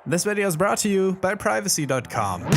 This video is brought to you by privacy.com.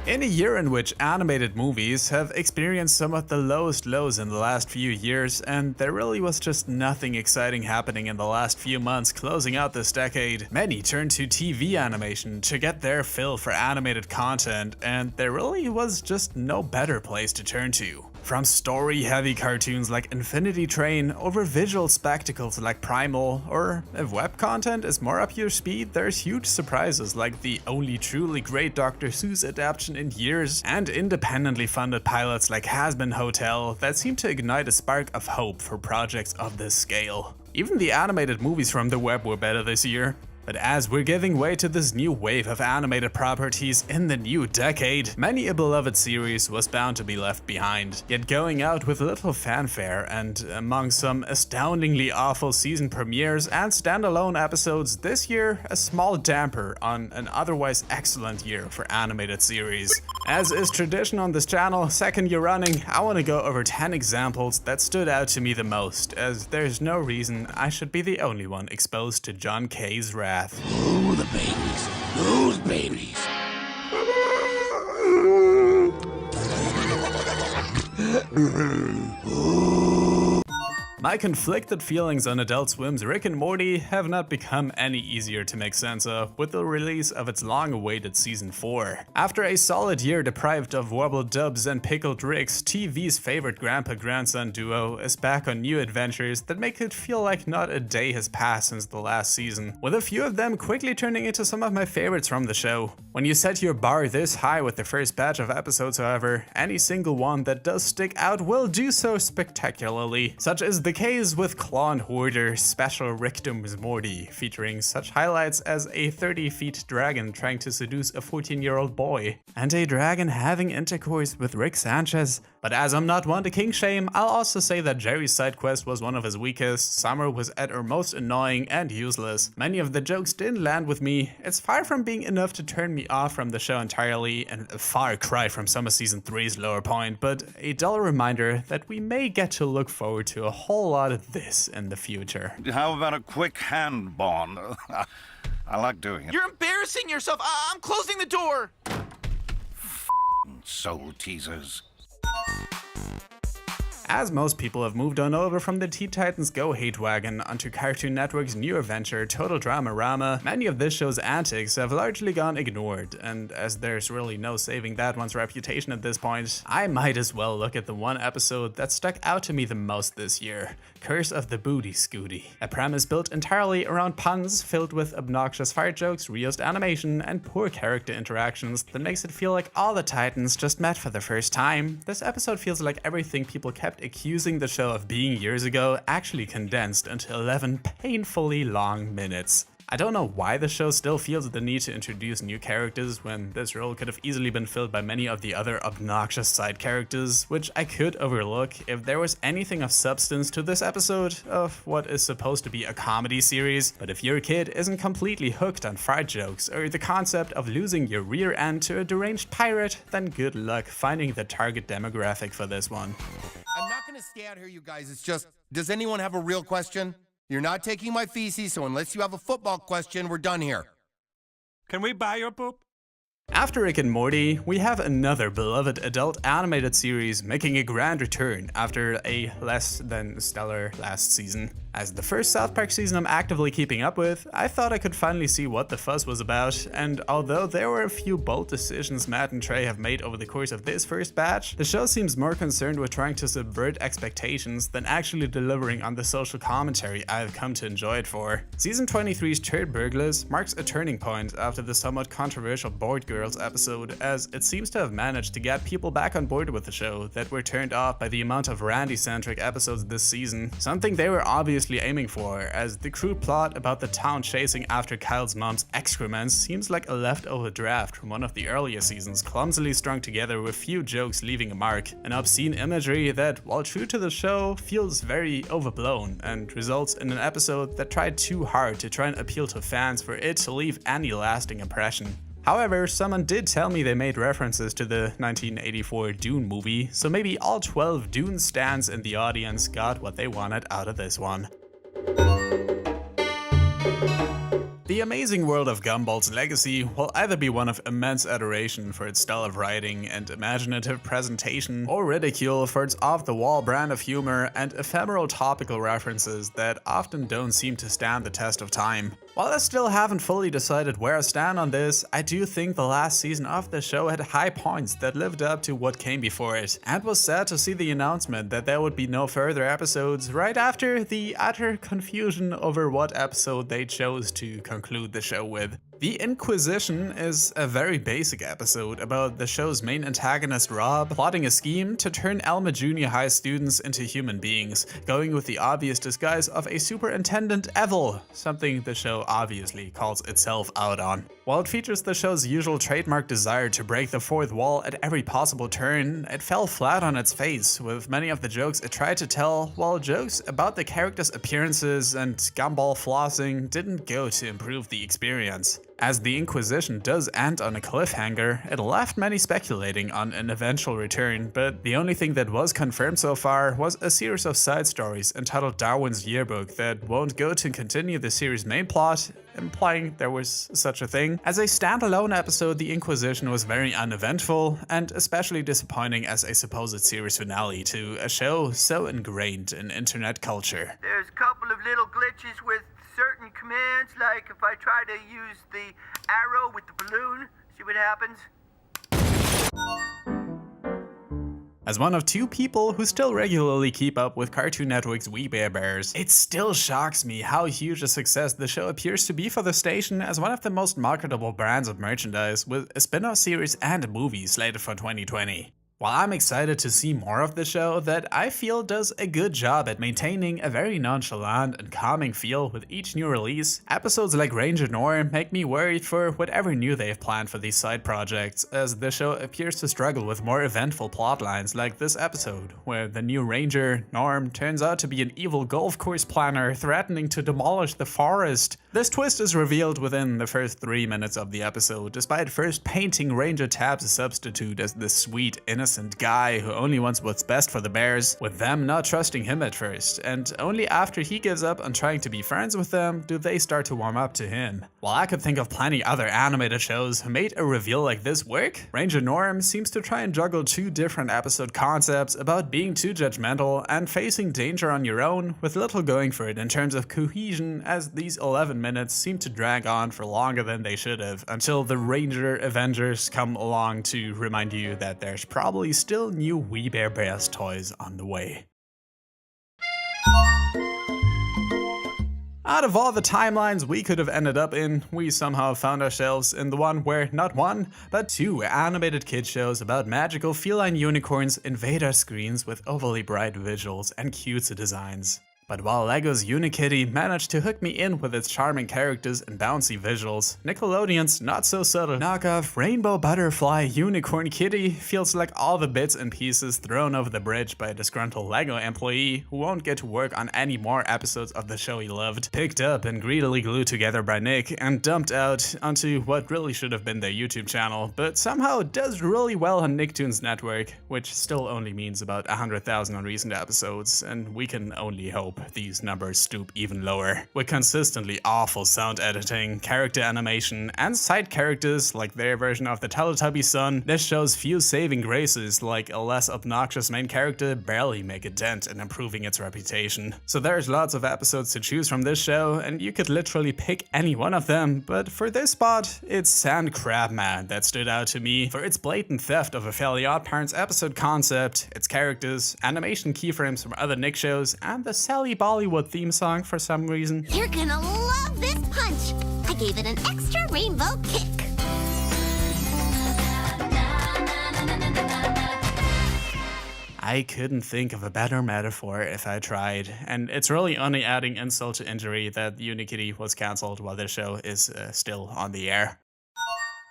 In a year in which animated movies have experienced some of the lowest lows in the last few years, and there really was just nothing exciting happening in the last few months closing out this decade, many turned to TV animation to get their fill for animated content, and there really was just no better place to turn to. From story-heavy cartoons like Infinity Train over visual spectacles like Primal, or if web content is more up your speed, there's huge surprises like the only truly great Dr. Seuss adaptation in years, and independently funded pilots like Has-Been Hotel that seem to ignite a spark of hope for projects of this scale. Even the animated movies from the web were better this year. But as we're giving way to this new wave of animated properties in the new decade, many a beloved series was bound to be left behind, yet going out with little fanfare, and among some astoundingly awful season premieres and standalone episodes, this year a small damper on an otherwise excellent year for animated series. As is tradition on this channel, second year running, I want to go over 10 examples that stood out to me the most, as there's no reason I should be the only one exposed to John K's wrath. Oh, the babies. Those babies. My conflicted feelings on Adult Swim's Rick and Morty have not become any easier to make sense of with the release of its long-awaited Season 4. After a solid year deprived of wobbled dubs and pickled Ricks, TV's favorite grandpa-grandson duo is back on new adventures that make it feel like not a day has passed since the last season, with a few of them quickly turning into some of my favorites from the show. When you set your bar this high with the first batch of episodes, however, any single one that does stick out will do so spectacularly, such as the case with Claw and Hoarder Special Rickdom's Morty, featuring such highlights as a 30-feet dragon trying to seduce a 14-year-old boy, and a dragon having intercourse with Rick Sanchez. But as I'm not one to king shame, I'll also say that Jerry's side quest was one of his weakest, Summer was at her most annoying and useless. Many of the jokes didn't land with me. It's far from being enough to turn me off from the show entirely, and a far cry from Summer Season 3's lower point, but a dull reminder that we may get to look forward to a whole lot of this in the future. How about a quick hand bond? I like doing it. You're embarrassing yourself. I'm closing the door. Soul teasers. As most people have moved on over from the Teen Titans Go hate wagon onto Cartoon Network's new adventure Total Drama-Rama, many of this show's antics have largely gone ignored, and as there's really no saving that one's reputation at this point, I might as well look at the one episode that stuck out to me the most this year, Curse of the Booty Scooty. A premise built entirely around puns, filled with obnoxious fart jokes, reused animation, and poor character interactions that makes it feel like all the Titans just met for the first time. This episode feels like everything people kept accusing the show of being years ago actually condensed into 11 painfully long minutes. I don't know why the show still feels the need to introduce new characters when this role could have easily been filled by many of the other obnoxious side characters, which I could overlook if there was anything of substance to this episode of what is supposed to be a comedy series. But if your kid isn't completely hooked on fart jokes or the concept of losing your rear end to a deranged pirate, then good luck finding the target demographic for this one. I'm not gonna stay out here, you guys. It's just, does anyone have a real question? You're not taking my feces, so unless you have a football question, we're done here. Can we buy your poop? After Rick and Morty, we have another beloved adult animated series making a grand return after a less than stellar last season. As the first South Park season I'm actively keeping up with, I thought I could finally see what the fuss was about, and although there were a few bold decisions Matt and Trey have made over the course of this first batch, the show seems more concerned with trying to subvert expectations than actually delivering on the social commentary I've come to enjoy it for. Season 23's Turd Burglars marks a turning point after the somewhat controversial Bored Girls episode, as it seems to have managed to get people back on board with the show that were turned off by the amount of Randy-centric episodes this season, something they were obviously aiming for, as the crude plot about the town chasing after Kyle's mom's excrements seems like a leftover draft from one of the earlier seasons, clumsily strung together with few jokes leaving a mark, and obscene imagery that, while true to the show, feels very overblown and results in an episode that tried too hard to try and appeal to fans for it to leave any lasting impression. However, someone did tell me they made references to the 1984 Dune movie, so maybe all 12 Dune stans in the audience got what they wanted out of this one. The amazing world of Gumball's legacy will either be one of immense adoration for its style of writing and imaginative presentation, or ridicule for its off-the-wall brand of humor and ephemeral topical references that often don't seem to stand the test of time. While I still haven't fully decided where I stand on this, I do think the last season of the show had high points that lived up to what came before it, and was sad to see the announcement that there would be no further episodes right after the utter confusion over what episode they chose to conclude the show with. The Inquisition is a very basic episode about the show's main antagonist Rob plotting a scheme to turn Elma Junior High students into human beings, going with the obvious disguise of a Superintendent Evil, something the show obviously calls itself out on. While it features the show's usual trademark desire to break the fourth wall at every possible turn, it fell flat on its face, with many of the jokes it tried to tell, while jokes about the characters' appearances and gumball flossing didn't go to improve the experience. As the Inquisition does end on a cliffhanger, it left many speculating on an eventual return, but the only thing that was confirmed so far was a series of side stories entitled Darwin's Yearbook that won't go to continue the series' main plot, implying there was such a thing. As a standalone episode, The Inquisition was very uneventful, and especially disappointing as a supposed series finale to a show so ingrained in internet culture. There's a couple of little glitches with certain commands, like if I try to use the arrow with the balloon, see what happens? As one of two people who still regularly keep up with Cartoon Network's We Bare Bears, it still shocks me how huge a success the show appears to be for the station as one of the most marketable brands of merchandise, with a spin-off series and a movie slated for 2020. While I'm excited to see more of the show that I feel does a good job at maintaining a very nonchalant and calming feel with each new release, episodes like Ranger Norm make me worried for whatever new they've planned for these side projects, as the show appears to struggle with more eventful plotlines like this episode, where the new Ranger, Norm, turns out to be an evil golf course planner threatening to demolish the forest. This twist is revealed within the first 3 minutes of the episode, despite first painting Ranger Tab's substitute as the sweet, innocent guy who only wants what's best for the bears, with them not trusting him at first, and only after he gives up on trying to be friends with them do they start to warm up to him. While I could think of plenty other animated shows who made a reveal like this work, Ranger Norm seems to try and juggle two different episode concepts about being too judgmental and facing danger on your own, with little going for it in terms of cohesion, as these 11 minutes seem to drag on for longer than they should have, until the Ranger Avengers come along to remind you that there's probably still new We Bare Bears toys on the way. Out of all the timelines we could have ended up in, we somehow found ourselves in the one where not one, but two animated kid shows about magical feline unicorns invade our screens with overly bright visuals and cutesy designs. But while LEGO's Unikitty managed to hook me in with its charming characters and bouncy visuals, Nickelodeon's not-so-subtle knockoff Rainbow Butterfly Unicorn Kitty feels like all the bits and pieces thrown over the bridge by a disgruntled LEGO employee who won't get to work on any more episodes of the show he loved, picked up and greedily glued together by Nick and dumped out onto what really should have been their YouTube channel, but somehow does really well on Nicktoons Network, which still only means about 100,000 on recent episodes, and we can only hope these numbers stoop even lower. With consistently awful sound editing, character animation, and side characters like their version of the Teletubby son, this show's few saving graces, like a less obnoxious main character, barely make a dent in improving its reputation. So there's lots of episodes to choose from this show, and you could literally pick any one of them, but for this spot, it's Sand Crab Man that stood out to me for its blatant theft of a Fairly OddParents episode concept, its characters, animation keyframes from other Nick shows, and the Sally Bollywood theme song for some reason. You're gonna love this punch! I gave it an extra rainbow kick. I couldn't think of a better metaphor if I tried, and it's really only adding insult to injury that Unikitty was cancelled while this show is still on the air.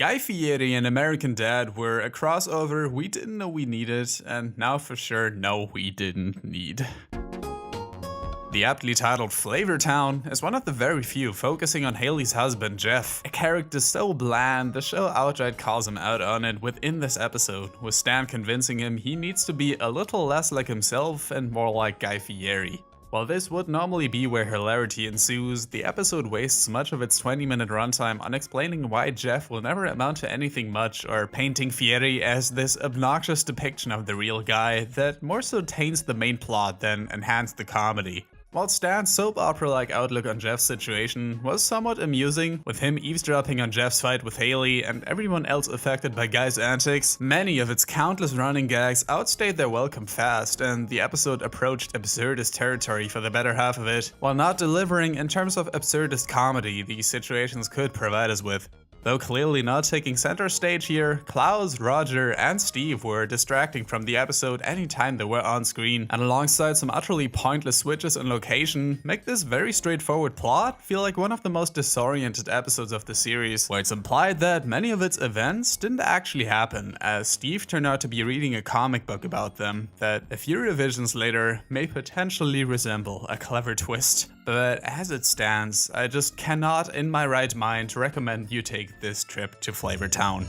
Guy Fieri and American Dad were a crossover we didn't know we needed, and now for sure know we didn't need. The aptly titled Flavor Town is one of the very few focusing on Haley's husband, Jeff. A character so bland, the show outright calls him out on it within this episode, with Stan convincing him he needs to be a little less like himself and more like Guy Fieri. While this would normally be where hilarity ensues, the episode wastes much of its 20-minute runtime on explaining why Jeff will never amount to anything much, or painting Fieri as this obnoxious depiction of the real guy that more so taints the main plot than enhances the comedy. While Stan's soap opera-like outlook on Jeff's situation was somewhat amusing, with him eavesdropping on Jeff's fight with Haley and everyone else affected by Guy's antics, many of its countless running gags outstayed their welcome fast, and the episode approached absurdist territory for the better half of it, while not delivering in terms of absurdist comedy these situations could provide us with. Though clearly not taking center stage here, Klaus, Roger, and Steve were distracting from the episode anytime they were on screen, and alongside some utterly pointless switches in location, make this very straightforward plot feel like one of the most disoriented episodes of the series, where it's implied that many of its events didn't actually happen, as Steve turned out to be reading a comic book about them that a few revisions later may potentially resemble a clever twist. But as it stands, I just cannot in my right mind recommend you take this trip to Flavor Town.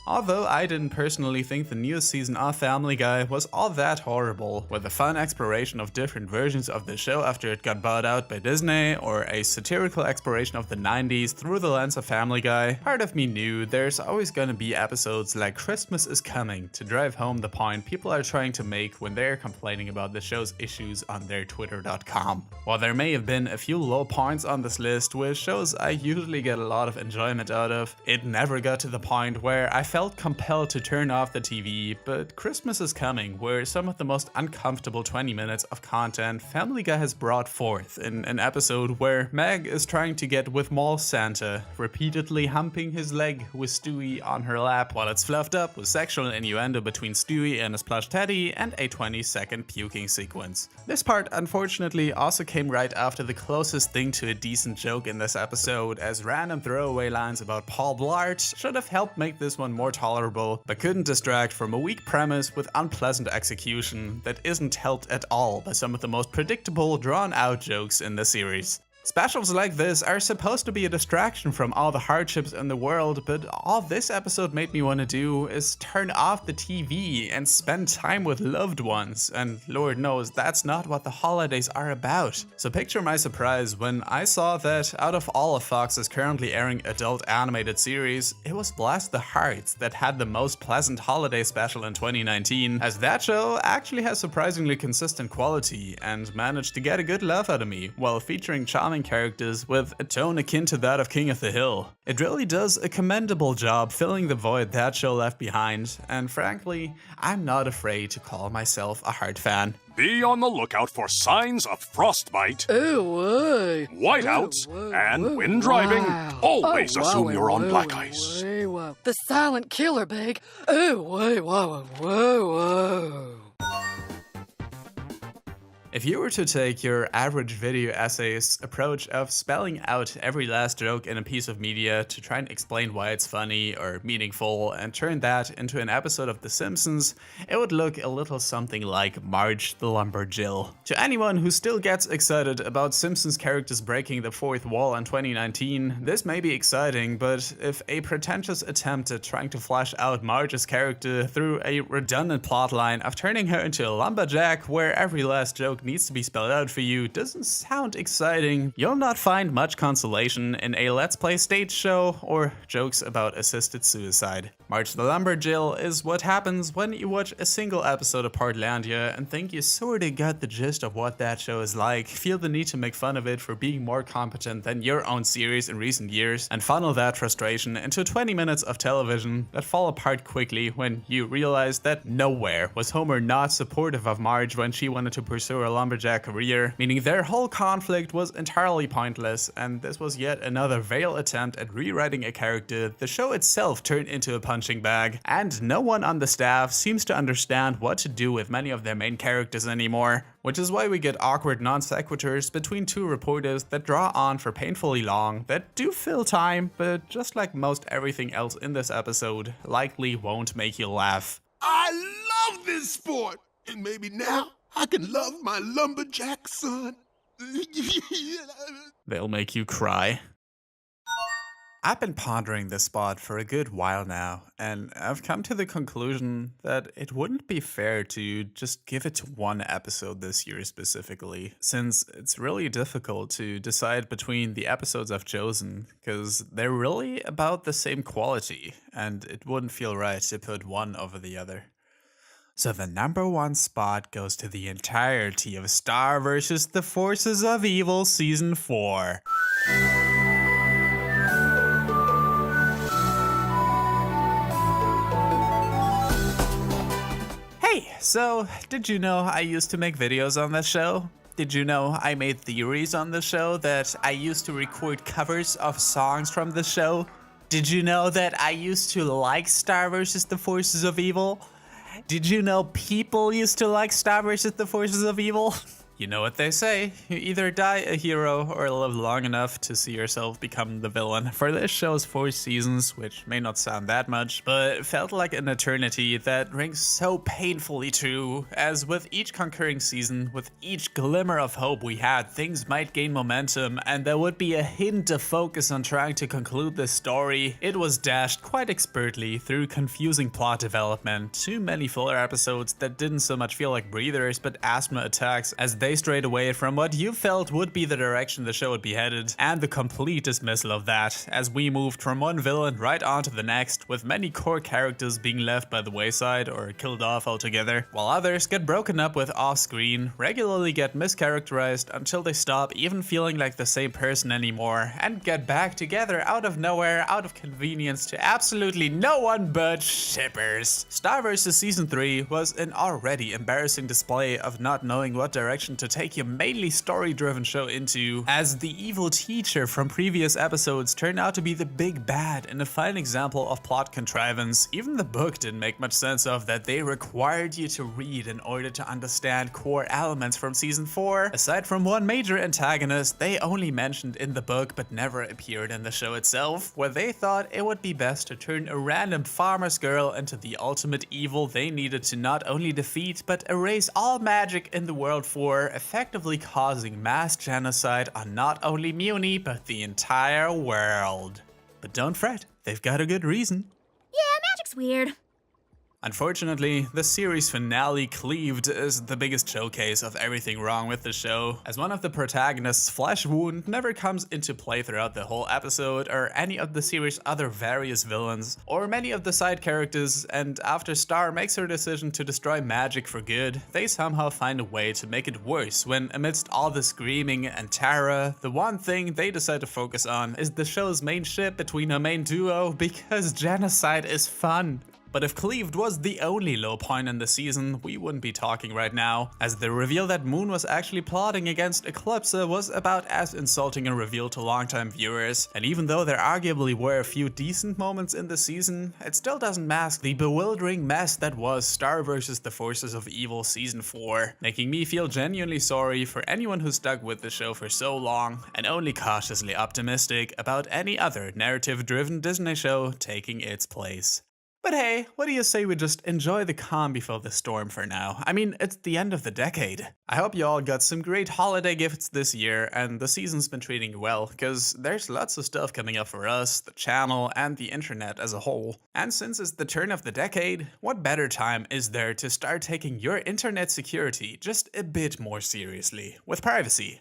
Although I didn't personally think the newest season of Family Guy was all that horrible, with a fun exploration of different versions of the show after it got bought out by Disney, or a satirical exploration of the 90s through the lens of Family Guy, part of me knew there's always gonna be episodes like Christmas is Coming to drive home the point people are trying to make when they're complaining about the show's issues on their twitter.com. While there may have been a few low points on this list with shows I usually get a lot of enjoyment out of, it never got to the point where I felt compelled to turn off the TV, but Christmas is Coming were some of the most uncomfortable 20 minutes of content Family Guy has brought forth in an episode where Meg is trying to get with Mall Santa, repeatedly humping his leg with Stewie on her lap while it's fluffed up with sexual innuendo between Stewie and his plush teddy and a 20-second puking sequence. This part unfortunately also came right after the closest thing to a decent joke in this episode, as random throwaway lines about Paul Blart should have helped make this one more tolerable, but couldn't distract from a weak premise with unpleasant execution that isn't helped at all by some of the most predictable, drawn-out jokes in the series. Specials like this are supposed to be a distraction from all the hardships in the world, but all this episode made me want to do is turn off the TV and spend time with loved ones, and Lord knows that's not what the holidays are about. So picture my surprise when I saw that out of all of Fox's currently airing adult animated series, it was Blast the Hearts that had the most pleasant holiday special in 2019, as that show actually has surprisingly consistent quality and managed to get a good laugh out of me, while featuring charming characters with a tone akin to that of King of the Hill. It really does a commendable job filling the void that show left behind, and frankly, I'm not afraid to call myself a Heart fan. Be on the lookout for signs of frostbite, whiteouts, and when driving, always assume you're on black ice. The silent killer, Big. If you were to take your average video essayist approach of spelling out every last joke in a piece of media to try and explain why it's funny or meaningful and turn that into an episode of The Simpsons, it would look a little something like Marge the Lumberjill. To anyone who still gets excited about Simpsons characters breaking the fourth wall in 2019, this may be exciting, but if a pretentious attempt at trying to flesh out Marge's character through a redundant plotline of turning her into a lumberjack where every last joke needs to be spelled out for you doesn't sound exciting, you'll not find much consolation in a Let's Play stage show or jokes about assisted suicide. Marge the Lumberjill is what happens when you watch a single episode of Portlandia and think you sorta got the gist of what that show is like, feel the need to make fun of it for being more competent than your own series in recent years, and funnel that frustration into 20 minutes of television that fall apart quickly when you realize that nowhere was Homer not supportive of Marge when she wanted to pursue her lumberjack career, meaning their whole conflict was entirely pointless, and this was yet another veiled attempt at rewriting a character the show itself turned into a punching bag, and no one on the staff seems to understand what to do with many of their main characters anymore, which is why we get awkward non sequiturs between two reporters that draw on for painfully long, that do fill time, but just like most everything else in this episode, likely won't make you laugh. I love this sport, and maybe now I can love my lumberjack son. They'll make you cry. I've been pondering this spot for a good while now, and I've come to the conclusion that it wouldn't be fair to just give it to one episode this year specifically, since it's really difficult to decide between the episodes I've chosen, because they're really about the same quality, and it wouldn't feel right to put one over the other. So the number one spot goes to the entirety of Star vs. the Forces of Evil Season 4. Hey, so did you know I used to make videos on this show? Did you know I made theories on the show that I used to record covers of songs from the show? Did you know that I used to like Star vs. the Forces of Evil? Did you know people used to like Star vs. the Forces of Evil? You know what they say, you either die a hero or live long enough to see yourself become the villain. For this show's 4 seasons, which may not sound that much, but it felt like an eternity that rings so painfully true, as with each concurring season, with each glimmer of hope we had, things might gain momentum and there would be a hint of focus on trying to conclude this story. It was dashed quite expertly through confusing plot development, too many filler episodes that didn't so much feel like breathers but asthma attacks as they strayed away from what you felt would be the direction the show would be headed, and the complete dismissal of that as we moved from one villain right on to the next, with many core characters being left by the wayside or killed off altogether, while others get broken up with off-screen, regularly get mischaracterized until they stop even feeling like the same person anymore, and get back together out of nowhere, out of convenience to absolutely no one but shippers. Star vs. Season 3 was an already embarrassing display of not knowing what direction to take your mainly story-driven show into, as the evil teacher from previous episodes turned out to be the big bad and a fine example of plot contrivance even the book didn't make much sense of that they required you to read in order to understand core elements from Season 4. Aside from one major antagonist they only mentioned in the book but never appeared in the show itself, where they thought it would be best to turn a random farmer's girl into the ultimate evil they needed to not only defeat but erase all magic in the world for, effectively causing mass genocide on not only Muni but the entire world. But don't fret, they've got a good reason. Yeah, magic's weird. Unfortunately, the series finale, Cleaved, is the biggest showcase of everything wrong with the show, as one of the protagonists' flesh wound never comes into play throughout the whole episode, or any of the series' other various villains, or many of the side characters, and after Star makes her decision to destroy magic for good, they somehow find a way to make it worse when, amidst all the screaming and terror, the one thing they decide to focus on is the show's main ship between a main duo, because genocide is fun. But if Cleaved was the only low point in the season, we wouldn't be talking right now, as the reveal that Moon was actually plotting against Eclipse was about as insulting a reveal to longtime viewers, and even though there arguably were a few decent moments in the season, it still doesn't mask the bewildering mess that was Star vs. the Forces of Evil Season 4, making me feel genuinely sorry for anyone who stuck with the show for so long, and only cautiously optimistic about any other narrative-driven Disney show taking its place. But hey, what do you say we just enjoy the calm before the storm for now? I mean, it's the end of the decade. I hope you all got some great holiday gifts this year and the season's been treating you well, because there's lots of stuff coming up for us, the channel, and the internet as a whole. And since it's the turn of the decade, what better time is there to start taking your internet security just a bit more seriously with privacy?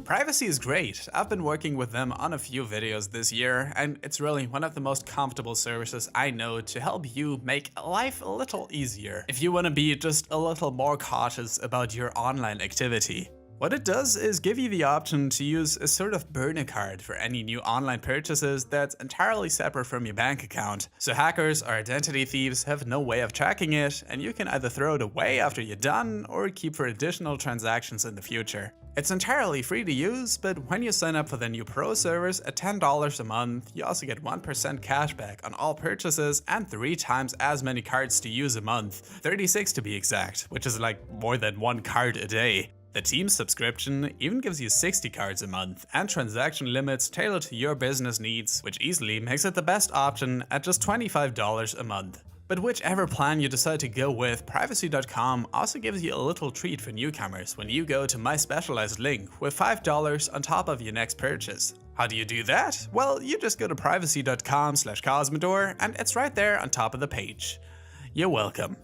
Privacy is great. I've been working with them on a few videos this year, and it's really one of the most comfortable services I know to help you make life a little easier if you want to be just a little more cautious about your online activity. What it does is give you the option to use a sort of burner card for any new online purchases that's entirely separate from your bank account. So hackers or identity thieves have no way of tracking it, and you can either throw it away after you're done or keep for additional transactions in the future. It's entirely free to use, but when you sign up for the new Pro service at $10 a month, you also get 1% cashback on all purchases and 3 times as many cards to use a month, 36 to be exact, which is like more than 1 card a day. The team subscription even gives you 60 cards a month and transaction limits tailored to your business needs, which easily makes it the best option at just $25 a month. But whichever plan you decide to go with, privacy.com also gives you a little treat for newcomers when you go to my specialized link with $5 on top of your next purchase. How do you do that? Well, you just go to privacy.com/Cosmodore and it's right there on top of the page. You're welcome.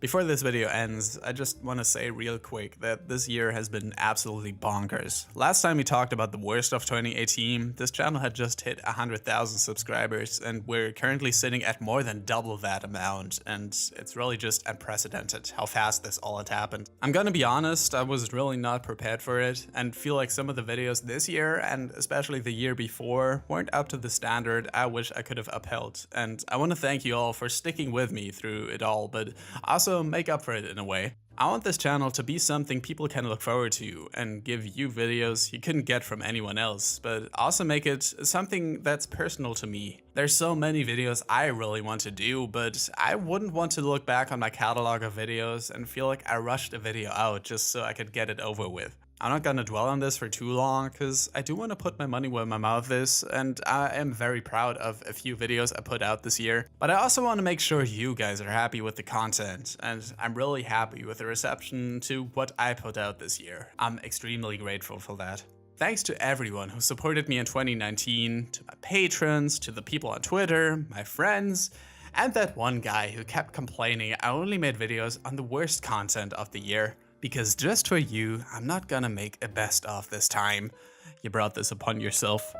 Before this video ends, I just want to say real quick that this year has been absolutely bonkers. Last time we talked about the worst of 2018, this channel had just hit 100,000 subscribers and we're currently sitting at more than double that amount, and it's really just unprecedented how fast this all had happened. I'm gonna be honest, I was really not prepared for it and feel like some of the videos this year and especially the year before weren't up to the standard I wish I could have upheld, and I want to thank you all for sticking with me through it all, but also make up for it in a way. I want this channel to be something people can look forward to and give you videos you couldn't get from anyone else, but also make it something that's personal to me. There's so many videos I really want to do, but I wouldn't want to look back on my catalog of videos and feel like I rushed a video out just so I could get it over with. I'm not gonna dwell on this for too long, because I do want to put my money where my mouth is, and I am very proud of a few videos I put out this year. But I also want to make sure you guys are happy with the content, and I'm really happy with the reception to what I put out this year. I'm extremely grateful for that. Thanks to everyone who supported me in 2019, to my patrons, to the people on Twitter, my friends, and that one guy who kept complaining I only made videos on the worst content of the year. Because just for you, I'm not gonna make a best of this time. You brought this upon yourself.